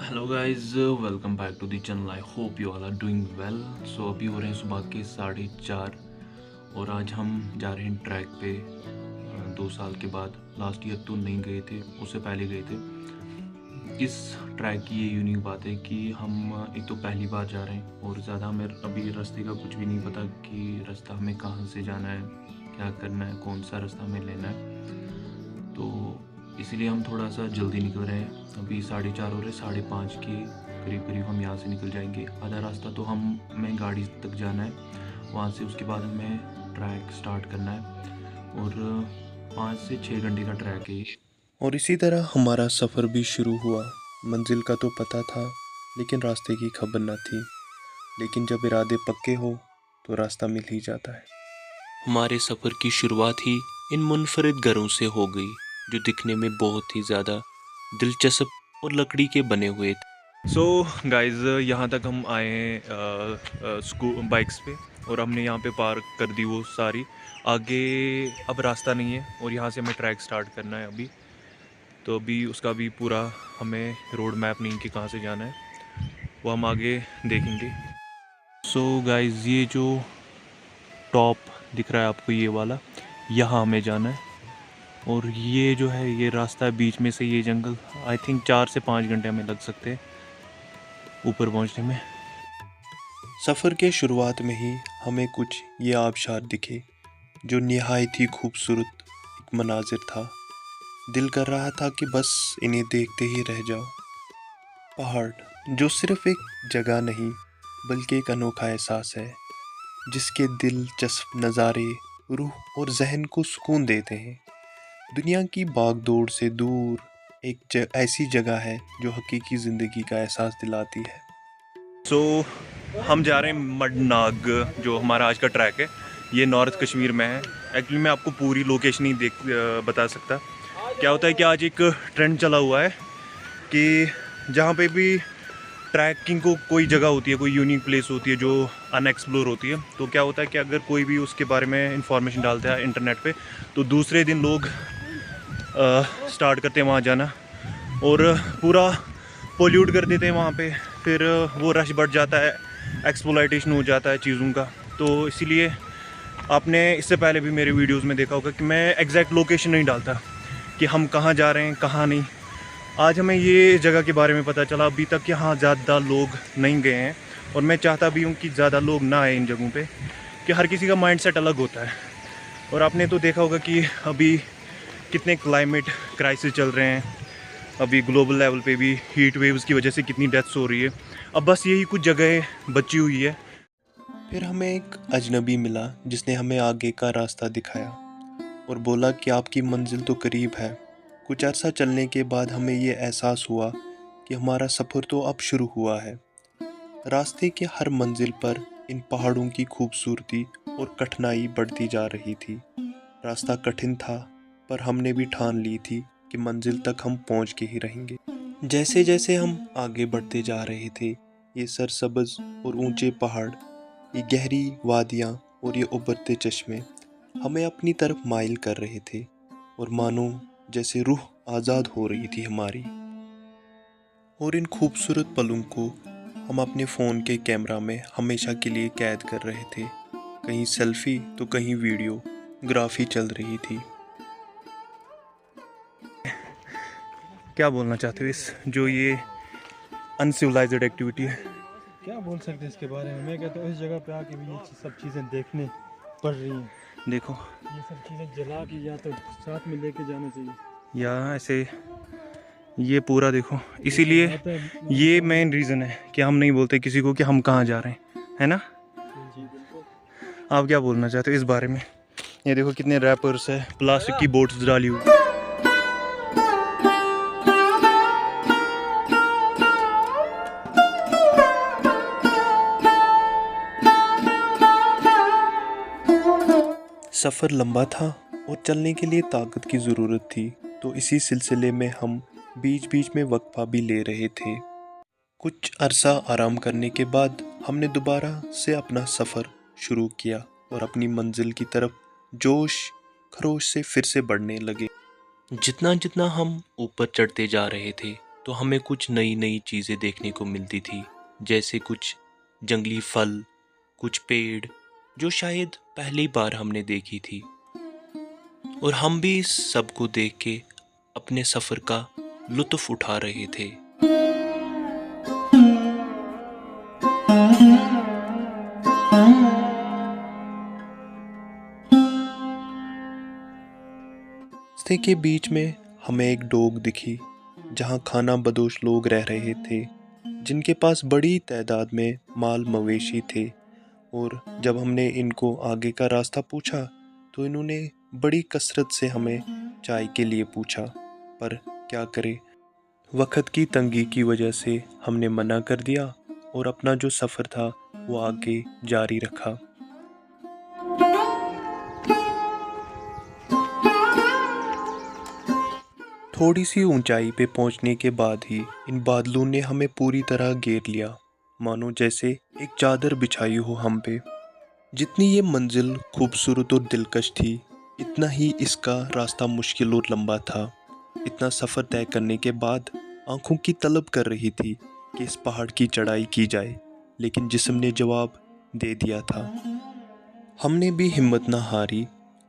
Hello guys, welcome back to the channel. I hope you all are doing well. So अभी हो रहे हैं सुबह के 4:30 और आज हम जा रहे हैं ट्रैक पे। 2 साल के बाद, लास्ट ईयर तो नहीं गए थे, उससे पहले गए थे। इस ट्रैक की ये यूनिक बात है कि हम एक तो पहली बार जा रहे हैं और ज़्यादा हमें अभी रास्ते का कुछ भी नहीं पता कि रास्ता हमें कहाँ से जाना है, क्या करना है, कौन सा रास्ता हमें लेना है। तो इसीलिए हम थोड़ा सा जल्दी निकल रहे हैं। अभी 4:30 हो रहे, 5:30 के करीब करीब हम यहाँ से निकल जाएंगे। आधा रास्ता तो हमें गाड़ी तक जाना है, वहाँ से उसके बाद हमें ट्रैक स्टार्ट करना है और 5 से 6 घंटे का ट्रैक है ये। और इसी तरह हमारा सफ़र भी शुरू हुआ। मंजिल का तो पता था, लेकिन रास्ते की खबर न थी। लेकिन जब इरादे पक्के हो तो रास्ता मिल ही जाता है। हमारे सफ़र की शुरुआत ही इन मुनफरिद घरों से हो गई, जो दिखने में बहुत ही ज़्यादा दिलचस्प और लकड़ी के बने हुए थे। सो गाइज, यहाँ तक हम आए हैं बाइक्स पे और हमने यहाँ पे पार्क कर दी वो सारी। आगे अब रास्ता नहीं है और यहाँ से हमें ट्रैक स्टार्ट करना है अभी। तो अभी उसका भी पूरा हमें रोड मैप नहीं कि कहाँ से जाना है, वो हम आगे देखेंगे। सो गाइज, ये जो टॉप दिख रहा है आपको, ये वाला, यहाँ हमें जाना है। और ये जो है, ये रास्ता है बीच में से, ये जंगल। आई थिंक 4 से 5 घंटे हमें लग सकते हैं ऊपर पहुँचने में। सफ़र के शुरुआत में ही हमें कुछ ये आबशार दिखे, जो निहायत ही खूबसूरत एक मनाजिर था। दिल कर रहा था कि बस इन्हें देखते ही रह जाओ। पहाड़ जो सिर्फ एक जगह नहीं, बल्कि एक अनोखा एहसास है, जिसके दिलचस्प नज़ारे रूह और जहन को सुकून देते हैं। दुनिया की भागदौड़ से दूर एक ऐसी जगह है जो हकीकी ज़िंदगी का एहसास दिलाती है। सो हम जा रहे हैं मडनाग, जो हमारा आज का ट्रैक है। ये नॉर्थ कश्मीर में है। एक्चुअली मैं आपको पूरी लोकेशन ही बता सकता। क्या होता है कि आज एक ट्रेंड चला हुआ है कि जहाँ पे भी ट्रैकिंग को कोई जगह होती है, कोई यूनिक प्लेस होती है जो अनएक्सप्लोर होती है, तो क्या होता है कि अगर कोई भी उसके बारे में इंफॉर्मेशन डालता है इंटरनेट पे, तो दूसरे दिन लोग स्टार्ट करते हैं वहाँ जाना और पूरा पोल्यूट कर देते हैं वहाँ पे। फिर वो रश बढ़ जाता है, एक्सप्लॉयटेशन हो जाता है चीज़ों का। तो इसीलिए आपने इससे पहले भी मेरे वीडियोस में देखा होगा कि मैं एग्जैक्ट लोकेशन नहीं डालता कि हम कहाँ जा रहे हैं, कहाँ नहीं। आज हमें ये जगह के बारे में पता चला। अभी तक यहाँ ज़्यादा लोग नहीं गए हैं और मैं चाहता भी हूँ कि ज़्यादा लोग ना आए इन जगहों पे, कि हर किसी का माइंडसेट अलग होता है। और आपने तो देखा होगा कि अभी कितने क्लाइमेट क्राइसिस चल रहे हैं। अभी ग्लोबल लेवल पे भी हीट वेव्स की वजह से कितनी डेथ्स हो रही है। अब बस यही कुछ जगह बची हुई है। फिर हमें एक अजनबी मिला जिसने हमें आगे का रास्ता दिखाया और बोला कि आपकी मंजिल तो करीब है। कुछ अर्सा चलने के बाद हमें ये एहसास हुआ कि हमारा सफ़र तो अब शुरू हुआ है। रास्ते के हर मंजिल पर इन पहाड़ों की खूबसूरती और कठिनाई बढ़ती जा रही थी। रास्ता कठिन था, पर हमने भी ठान ली थी कि मंजिल तक हम पहुंच के ही रहेंगे। जैसे जैसे हम आगे बढ़ते जा रहे थे, ये सरसब्ज और ऊंचे पहाड़, ये गहरी वादियाँ और ये उभरते चश्मे हमें अपनी तरफ माइल कर रहे थे और मानो जैसे रूह आज़ाद हो रही थी हमारी। और इन खूबसूरत पलों को हम अपने फ़ोन के कैमरा में हमेशा के लिए कैद कर रहे थे। कहीं सेल्फी तो कहीं वीडियोग्राफी चल रही थी। क्या बोलना चाहते हो इस जो ये अनसिविलाइज्ड एक्टिविटी है? क्या बोल सकते हैं इसके बारे में। मैं कहता हूँ इस जगह पे आके भी ये सब चीज़ें देखने पड़ रही हैं। देखो, ये सब चीज़ें जला के या तो साथ में लेके जाना चाहिए, या ऐसे ये पूरा देखो। इसीलिए ये मेन रीज़न है कि हम नहीं बोलते किसी को कि हम कहाँ जा रहे हैं, है ना? जी बिल्कुल। आप क्या बोलना चाहते हो इस बारे में? ये देखो कितने रैपर्स है, प्लास्टिक की बोट्स डाली हुई। सफ़र लंबा था और चलने के लिए ताकत की ज़रूरत थी, तो इसी सिलसिले में हम बीच बीच में वक्फा भी ले रहे थे। कुछ अरसा आराम करने के बाद हमने दोबारा से अपना सफ़र शुरू किया और अपनी मंजिल की तरफ जोश खरोश से फिर से बढ़ने लगे। जितना जितना हम ऊपर चढ़ते जा रहे थे, तो हमें कुछ नई नई चीज़ें देखने को मिलती थी, जैसे कुछ जंगली फल, कुछ पेड़ जो शायद पहली बार हमने देखी थी, और हम भी इस सब को देख के अपने सफ़र का लुत्फ़ उठा रहे थे। रास्ते के बीच में हमें एक डोग दिखी जहां खाना बदोश लोग रह रहे थे, जिनके पास बड़ी तादाद में माल मवेशी थे। और जब हमने इनको आगे का रास्ता पूछा तो इन्होंने बड़ी कसरत से हमें चाय के लिए पूछा, पर क्या करें, वक्त की तंगी की वजह से हमने मना कर दिया और अपना जो सफ़र था वो आगे जारी रखा। थोड़ी सी ऊंचाई पे पहुंचने के बाद ही इन बादलों ने हमें पूरी तरह घेर लिया, मानो जैसे एक चादर बिछाई हो हम पे। जितनी ये मंजिल खूबसूरत और दिलकश थी, इतना ही इसका रास्ता मुश्किल और लंबा था। इतना सफ़र तय करने के बाद आंखों की तलब कर रही थी कि इस पहाड़ की चढ़ाई की जाए, लेकिन जिस्म ने जवाब दे दिया था। हमने भी हिम्मत न हारी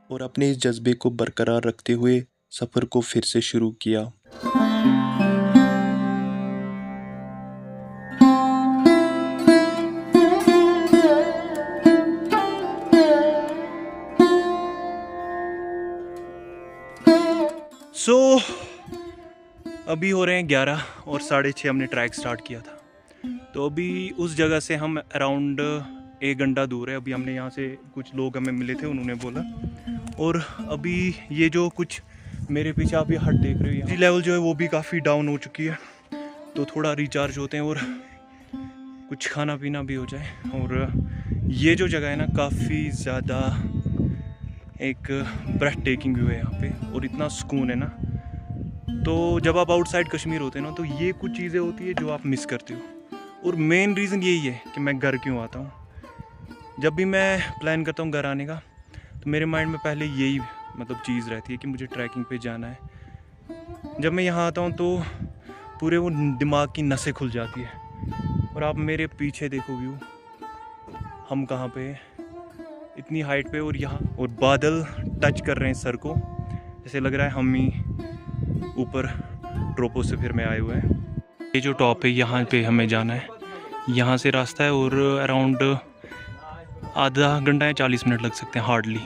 और अपने इस जज्बे को बरकरार रखते हुए सफ़र को फिर से शुरू किया। सो अभी हो रहे हैं 11 और 6:30 हमने ट्रैक स्टार्ट किया था। तो अभी उस जगह से हम अराउंड 1 घंटा दूर है। अभी हमने यहाँ से कुछ लोग हमें मिले थे, उन्होंने बोला। और अभी ये जो कुछ मेरे पीछे आप ये हट देख रहे हो, एनर्जी लेवल जो है वो भी काफ़ी डाउन हो चुकी है, तो थोड़ा रिचार्ज होते हैं और कुछ खाना पीना भी हो जाए। और ये जो जगह है ना, काफ़ी ज़्यादा एक ब्रेथ टेकिंग व्यू है यहाँ पे, और इतना सुकून है ना। तो जब आप आउटसाइड कश्मीर होते हैं ना, तो ये कुछ चीज़ें होती है जो आप मिस करते हो। और मेन रीज़न यही है कि मैं घर क्यों आता हूँ। जब भी मैं प्लान करता हूँ घर आने का, तो मेरे माइंड में पहले यही मतलब चीज़ रहती है कि मुझे ट्रैकिंग पे जाना है। जब मैं यहाँ आता हूँ तो पूरे वो दिमाग की नसें खुल जाती है। और आप मेरे पीछे देखो व्यू, हम कहाँ पे, इतनी हाइट पे, और यहाँ और बादल टच कर रहे हैं सर को, जैसे लग रहा है हम ही ऊपर ट्रोपोस्फीयर में आए हुए हैं। ये जो टॉप है, यहाँ पे हमें जाना है। यहाँ से रास्ता है और अराउंड आधा घंटा या 40 मिनट लग सकते हैं हार्डली।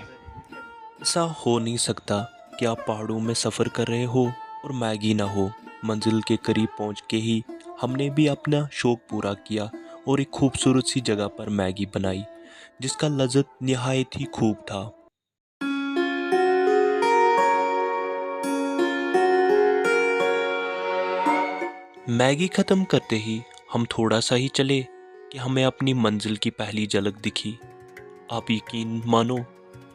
ऐसा हो नहीं सकता कि आप पहाड़ों में सफ़र कर रहे हो और मैगी ना हो। मंजिल के करीब पहुंच के ही हमने भी अपना शौक़ पूरा किया और एक खूबसूरत सी जगह पर मैगी बनाई, जिसका लज़्ज़त निहायत ही खूब था। मैगी ख़त्म करते ही हम थोड़ा सा ही चले कि हमें अपनी मंजिल की पहली झलक दिखी। आप यकीन मानो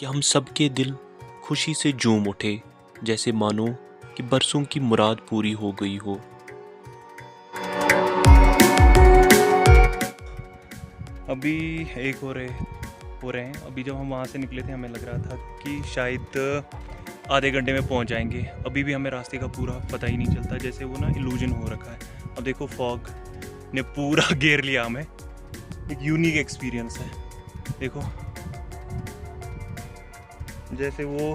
कि हम सबके दिल खुशी से झूम उठे, जैसे मानो कि बरसों की मुराद पूरी हो गई हो। अभी 1 हो रहे हैं। अभी जब हम वहाँ से निकले थे, हमें लग रहा था कि शायद आधे घंटे में पहुँच जाएंगे। अभी भी हमें रास्ते का पूरा पता ही नहीं चलता, जैसे वो ना इल्यूजन हो रखा है। अब देखो, फॉग ने पूरा घेर लिया हमें। एक यूनिक एक्सपीरियंस है। देखो, जैसे वो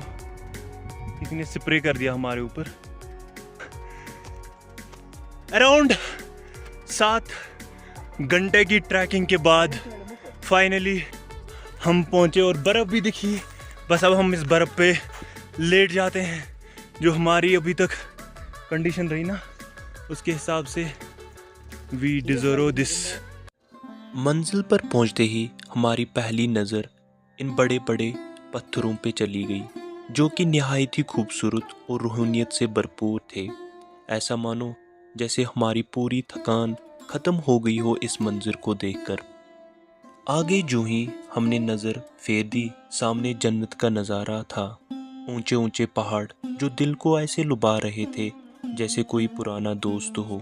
किसी ने स्प्रे कर दिया हमारे ऊपर। अराउंड 7 घंटे की ट्रैकिंग के बाद फाइनली हम पहुंचे और बर्फ़ भी दिखी। बस अब हम इस बर्फ़ पे लेट जाते हैं। जो हमारी अभी तक कंडीशन रही ना, उसके हिसाब से वी डिज़र्व दिस। मंजिल पर पहुंचते ही हमारी पहली नज़र इन बड़े बड़े पत्थरों पे चली गई, जो कि निहायत ही खूबसूरत और रूहानियत से भरपूर थे। ऐसा मानो जैसे हमारी पूरी थकान ख़त्म हो गई हो इस मंजर को देखकर। आगे जो ही हमने नज़र फेर दी, सामने जन्नत का नज़ारा था। ऊंचे ऊंचे पहाड़ जो दिल को ऐसे लुभा रहे थे जैसे कोई पुराना दोस्त हो।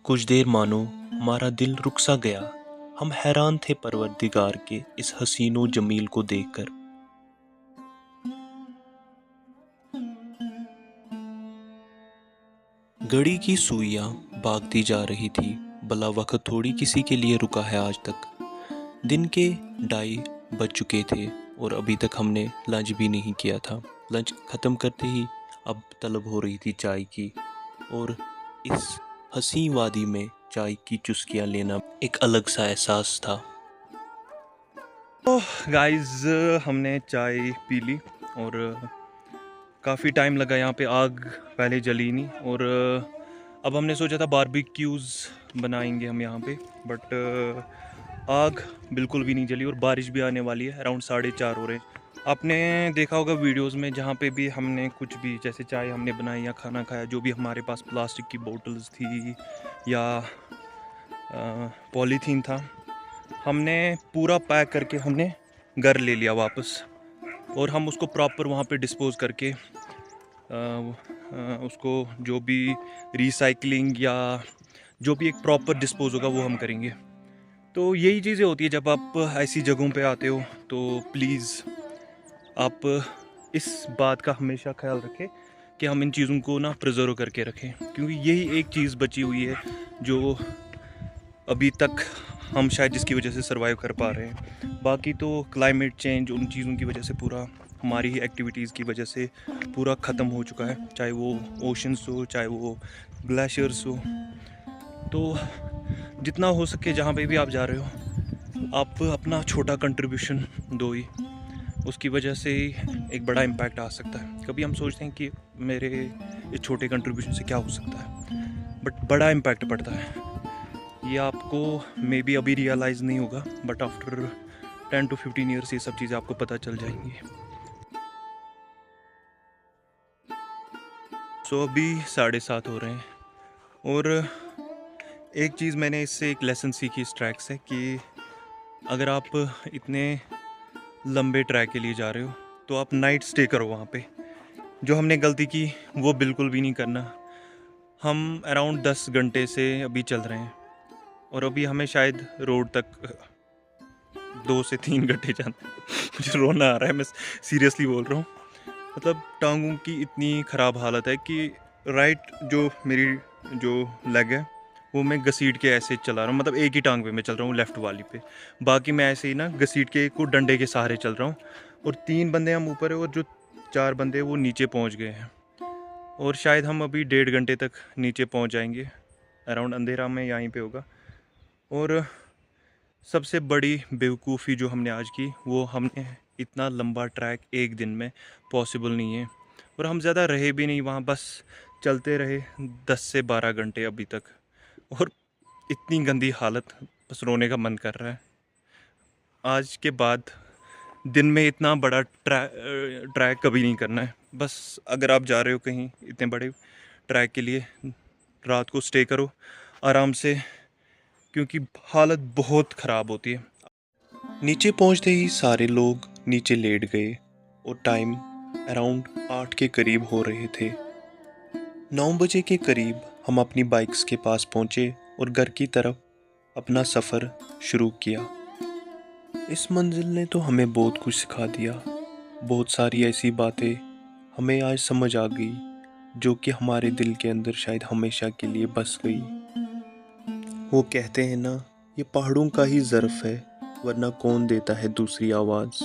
कुछ देर मानो हमारा दिल रुक सा गया। हम हैरान थे परवरदिगार के इस हसीनो जमील को देखकर। घड़ी की सुइयां भागती जा रही थी। भला वक्त थोड़ी किसी के लिए रुका है आज तक। दिन के 2:30 बज चुके थे और अभी तक हमने लंच भी नहीं किया था। लंच ख़त्म करते ही अब तलब हो रही थी चाय की, और इस हसीं वादी में चाय की चुस्कियां लेना एक अलग सा एहसास था। तो गाइस, हमने चाय पी ली और काफ़ी टाइम लगा। यहाँ पे आग पहले जली नहीं, और अब हमने सोचा था बारबेक्यूज़ बनाएंगे हम यहाँ पे, बट आग बिल्कुल भी नहीं जली और बारिश भी आने वाली है। अराउंड 4:30 हो रहे हैं। आपने देखा होगा वीडियोस में, जहाँ पे भी हमने कुछ भी, जैसे चाय हमने बनाई या खाना खाया, जो भी हमारे पास प्लास्टिक की बोतल्स थी या पॉलीथीन था, हमने पूरा पैक करके हमने घर ले लिया वापस, और हम उसको प्रॉपर वहाँ पे डिस्पोज करके उसको जो भी रिसाइकलिंग या जो भी एक प्रॉपर डिस्पोज होगा वो हम करेंगे। तो यही चीज़ें होती है जब आप ऐसी जगहों पे आते हो। तो प्लीज़ आप इस बात का हमेशा ख्याल रखें कि हम इन चीज़ों को ना प्रिजर्व करके रखें, क्योंकि यही एक चीज़ बची हुई है जो अभी तक हम शायद जिसकी वजह से सर्वाइव कर पा रहे हैं। बाकी तो क्लाइमेट चेंज, उन चीज़ों की वजह से, पूरा हमारी ही एक्टिविटीज़ की वजह से पूरा ख़त्म हो चुका है, चाहे वो ओशंस हो, चाहे वो ग्लेशियर्स हो। तो जितना हो सके जहाँ पे भी आप जा रहे हो, आप अपना छोटा कंट्रीब्यूशन दो ही, उसकी वजह से एक बड़ा इम्पैक्ट आ सकता है। कभी हम सोचते हैं कि मेरे इस छोटे कंट्रीब्यूशन से क्या हो सकता है, बट बड़ा इम्पैक्ट पड़ता है। ये आपको मे बी अभी रियलाइज़ नहीं होगा, बट आफ्टर 10 to 15 ईयर्स ये सब चीज़ें आपको पता चल जाएंगी। सो अभी 7:30 हो रहे हैं, और एक चीज़ मैंने इससे एक लेसन सीखी इस ट्रैक से, कि अगर आप इतने लंबे ट्रैक के लिए जा रहे हो तो आप नाइट स्टे करो वहाँ पे। जो हमने गलती की वो बिल्कुल भी नहीं करना। हम अराउंड 10 घंटे से अभी चल रहे हैं, और अभी हमें शायद रोड तक 2 से 3 घंटे जाना है। मुझे रोना आ रहा है, मैं सीरियसली बोल रहा हूँ। मतलब टांगों की इतनी ख़राब हालत है कि राइट जो मेरी जो लेग है वो मैं घसीट के ऐसे चला रहा हूँ। मतलब एक ही टांग पे मैं चल रहा हूँ, लेफ़्ट वाली पे। बाकी मैं ऐसे ही ना घसीट के को डंडे के सहारे चल रहा हूँ, और 3 बंदे हम ऊपर है और जो 4 बंदे वो नीचे पहुँच गए हैं, और शायद हम अभी 1.5 घंटे तक नीचे पहुँच जाएंगे। अराउंड अंधेरा में यहीं पे होगा। और सबसे बड़ी बेवकूफ़ी जो हमने आज की, वो हमने इतना लंबा ट्रैक एक दिन में पॉसिबल नहीं है, और हम ज़्यादा रहे भी नहीं वहाँ, बस चलते रहे 10 से 12 घंटे अभी तक, और इतनी गंदी हालत, बस रोने का मन कर रहा है। आज के बाद दिन में इतना बड़ा ट्रैक कभी नहीं करना है। बस अगर आप जा रहे हो कहीं इतने बड़े ट्रैक के लिए, रात को स्टे करो आराम से, क्योंकि हालत बहुत ख़राब होती है। नीचे पहुंचते ही सारे लोग नीचे लेट गए, और टाइम अराउंड 8 के करीब हो रहे थे। 9 बजे के करीब हम अपनी बाइक्स के पास पहुंचे और घर की तरफ अपना सफ़र शुरू किया। इस मंजिल ने तो हमें बहुत कुछ सिखा दिया। बहुत सारी ऐसी बातें हमें आज समझ आ गई जो कि हमारे दिल के अंदर शायद हमेशा के लिए बस गई। वो कहते हैं ना, ये पहाड़ों का ही ज़र्फ है, वरना कौन देता है दूसरी आवाज़।